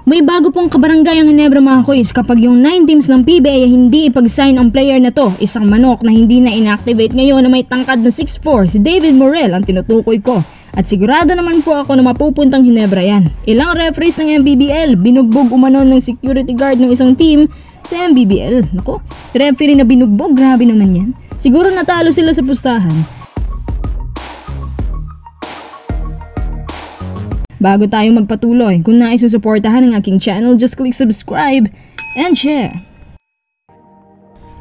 May bago pong kabarangay ang Ginebra mga Koys. Kapag yung 9 teams ng PBA ay hindi ipag-sign ang player na to, isang manok na hindi na inactivate ngayon na may tangkad na 6'4", si David Morel ang tinutukoy ko. At sigurado naman po ako na mapupuntang Ginebra yan. Ilang referees ng MPBL, binugbog umano ng security guard ng isang team sa MPBL. Nako, referee na binugbog, grabe naman yan. Siguro natalo sila sa pustahan. Bago tayo magpatuloy, kung nais susuportahan ang aking channel, just click subscribe and share.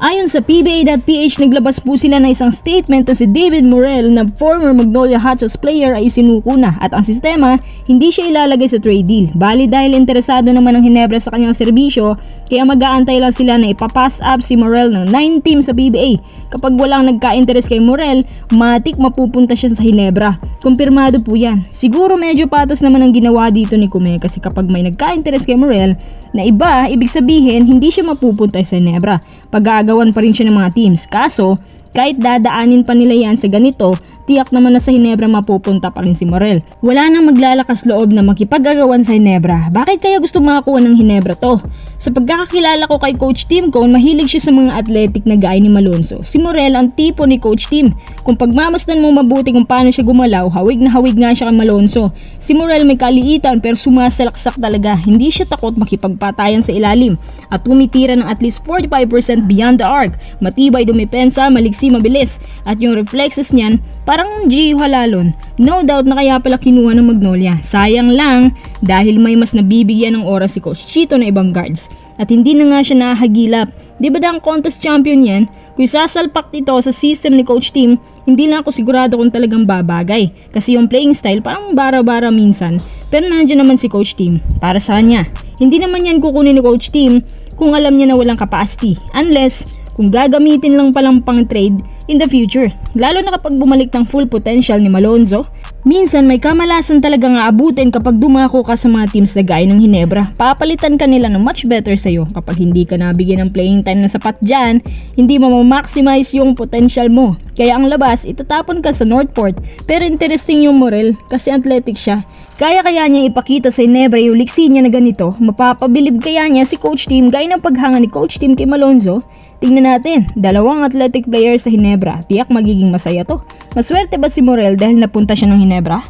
Ayon sa PBA.ph, naglabas po sila ng isang statement na si David Morel na former Magnolia Hotshot player ay isinuko na at ang sistema hindi siya ilalagay sa trade deal. Bali dahil interesado naman ang Ginebra sa kanyang serbisyo, kaya mag-aantay lang sila na ipapass up si Morel ng 9 teams sa PBA. Kapag walang nagka-interest kay Morel, matik mapupunta siya sa Ginebra. Kumpirmado po yan. Siguro medyo patas naman ang ginawa dito ni Kume kasi kapag may nagka-interest kay Morel na iba, ibig sabihin hindi siya mapupunta sa Ginebra. Pag-aagawan pa rin siya ng mga teams. Kaso, kahit dadaanin pa nila yan sa ganito, tiyak naman na sa Ginebra mapupunta pa rin si Morel. Wala nang maglalakas loob na makipag-agawan sa Ginebra. Bakit kaya gusto makakuha ng Ginebra to? Sa pagkakakilala ko kay Coach Tim Cone, mahilig siya sa mga athletic na gaya ni Malonzo. Si Morel ang tipo ni Coach Tim. Kung pagmamasdan mo mabuti kung paano siya gumalaw, hawig na hawig nga siya kay Malonzo. Si Morel may kaliitan pero sumasalaksak talaga. Hindi siya takot makipagpatayan sa ilalim at tumitira ng at least 45% beyond the arc. Matibay dumepensa, maliksi, mabilis. At yung reflexes niyan, parang Gio Halalon. No doubt na kaya pala kinuha ng Magnolia. Sayang lang dahil may mas nabibigyan ng oras si Coach Chito na ibang guards. At hindi na nga siya nakahagilap. Di ba dang contest champion yan? Kung sasalpak dito sa system ni Coach Tim, hindi lang ako sigurado kung talagang babagay. Kasi yung playing style parang bara-bara minsan. Pero nandiyan naman si Coach Tim para sa kanya. Hindi naman yan kukunin ni Coach Tim kung alam niya na walang capacity. Unless kung gagamitin lang palang pang trade in the future. Lalo na kapag bumalik ng full potential ni Malonzo, minsan may kamalasan talaga nga abutin kapag dumako ka sa mga teams na gaya ng Ginebra. Papalitan ka nila ng much better sa'yo. Kapag hindi ka nabigyan ng playing time na sapat dyan, hindi mo ma-maximize yung potential mo. Kaya ang labas, itatapon ka sa Northport. Pero interesting yung Morel kasi athletic siya. Kaya niya ipakita sa Ginebra yung liksi niya na ganito. Mapapabilib kaya niya si Coach Tim gaya ng paghanga ni Coach Tim kay Malonzo. Tingnan natin, dalawang athletic players sa Ginebra. Tiyak magiging masaya to. Maswerte ba si Morel dahil napunta siya ng Ginebra?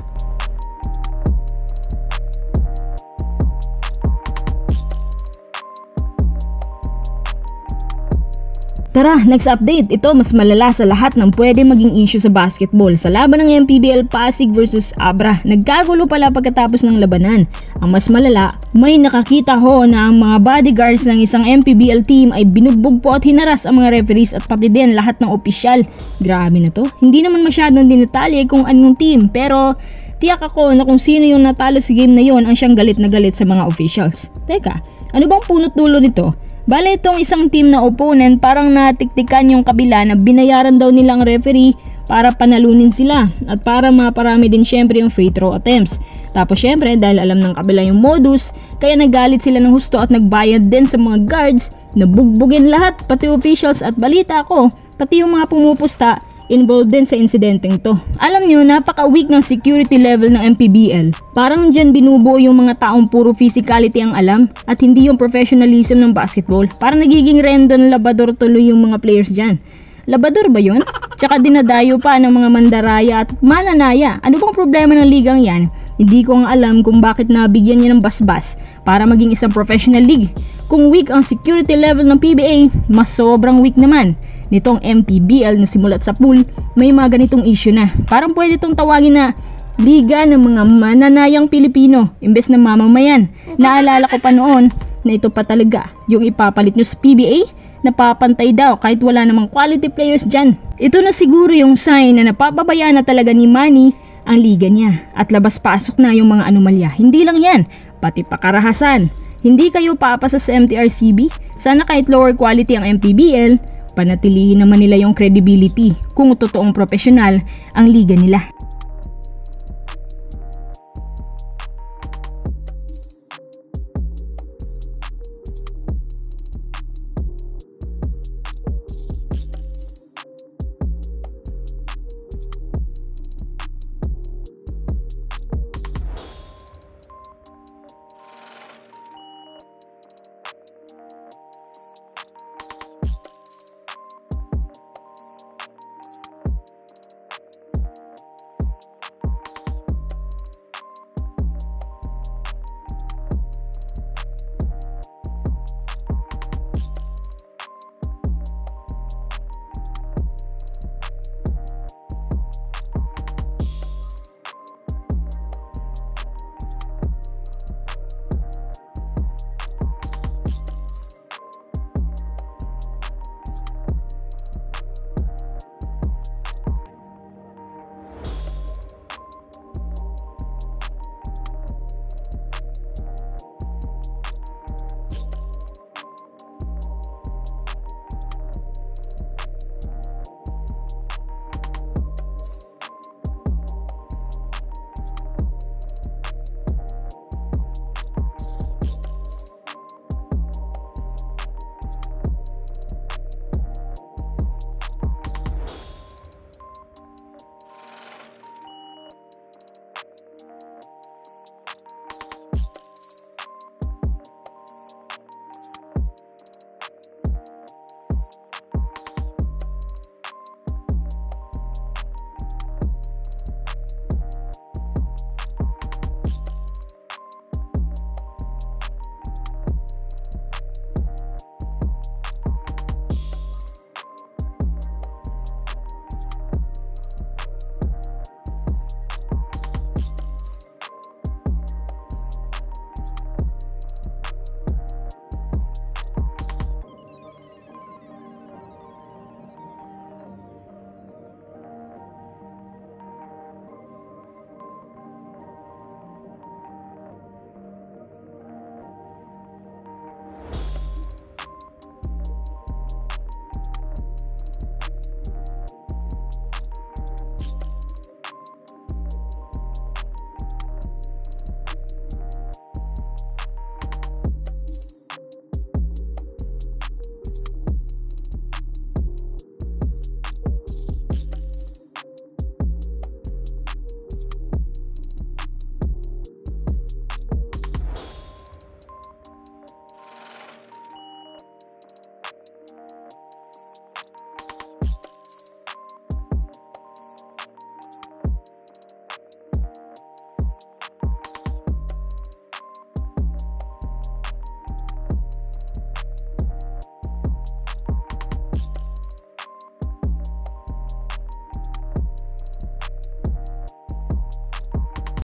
Tara, next update. Ito mas malala sa lahat ng pwede maging issue sa basketball. Sa laban ng MPBL Pasig versus Abra, nagkagulo pala pagkatapos ng labanan. Ang mas malala, may nakakita ho na ang mga bodyguards ng isang MPBL team ay binugbog po at hinaras ang mga referees at pati din lahat ng opisyal. Grabe na to. Hindi naman masyadong dinetalye kung anong team, pero tiyak ako na kung sino yung natalo sa game na yon ang siyang galit na galit sa mga officials. Teka, ano bang punot dulo nito? Bale itong isang team na opponent parang natiktikan yung kabila na binayaran daw nilang referee para panalunin sila at para maparami din syempre yung free throw attempts. Tapos syempre dahil alam ng kabila yung modus, kaya nagalit sila ng husto at nagbayad din sa mga guards na bugbugin lahat pati officials at balita ko, pati yung mga pumupusta involved din sa insidenteng to. Alam nyo, napaka-weak ng security level ng MPBL. Parang dyan binubuo yung mga taong puro physicality ang alam at hindi yung professionalism ng basketball. Parang nagiging Rendon Labador tuloy yung mga players dyan. Labador ba yun? Tsaka dinadayo pa ng mga mandaraya at mananaya. Ano bang problema ng ligang yan? Hindi ko nga alam kung bakit nabigyan niya ng basbas para maging isang professional league. Kung weak ang security level ng PBA, mas sobrang weak naman nitong MPBL na simulat sa pool, may mga ganitong issue na. Parang pwede itong tawagin na liga ng mga mananayang Pilipino imbes na mamamayan. Naalala ko pa noon na ito pa talaga yung ipapalit nyo sa PBA, napapantay daw kahit wala namang quality players dyan. Ito na siguro yung sign na napapabayaan na talaga ni Manny ang liga niya at labas-pasok na yung mga anomalya. Hindi lang yan, pati pakarahasan. Hindi kayo papasa sa MTRCB? Sana kahit lower quality ang MPBL, panatilihin naman nila yung credibility kung totoong profesional ang liga nila.